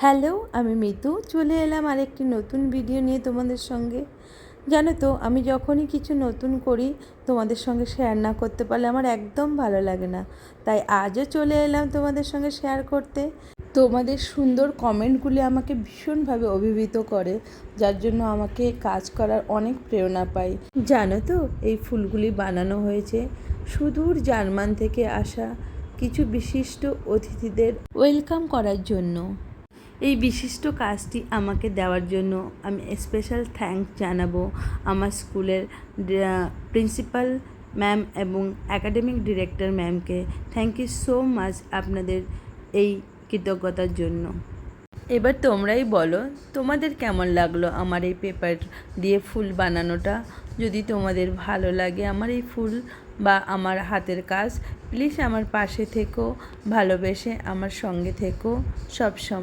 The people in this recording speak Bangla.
হ্যালো, আমি মিতু চলে এলাম আরেকটি নতুন ভিডিও নিয়ে তোমাদের সঙ্গে। জানো তো, আমি যখনই কিছু নতুন করি তোমাদের সঙ্গে শেয়ার না করতে পারলে আমার একদম ভালো লাগে না। তাই আজও চলে এলাম তোমাদের সঙ্গে শেয়ার করতে। তোমাদের সুন্দর কমেন্টগুলি আমাকে ভীষণভাবে অভিভূত করে, যার জন্য আমাকে কাজ করার অনেক প্রেরণা পাই। জানো তো, এই ফুলগুলি বানানো হয়েছে সুদূর জার্মান থেকে আসা কিছু বিশিষ্ট অতিথিদের ওয়েলকাম করার জন্য। এই বিশিষ্ট কাজটি আমাকে দেওয়ার জন্য আমি স্পেশাল থ্যাঙ্কস জানাবো আমার স্কুলের প্রিন্সিপাল ম্যাম এবং অ্যাকাডেমিক ডিরেক্টর ম্যামকে। থ্যাংক ইউ সো মাচ আপনাদের এই কৃতজ্ঞতার জন্য। এবার তোমরাই বলো তোমাদের কেমন লাগলো আমার এই পেপার দিয়ে ফুল বানানোটা। যদি তোমাদের ভালো লাগে আমার এই ফুল বা আমার হাতের কাজ, প্লিজ আমার পাশে থেকো, ভালোবেসে আমার সঙ্গে থেকো সব সময়।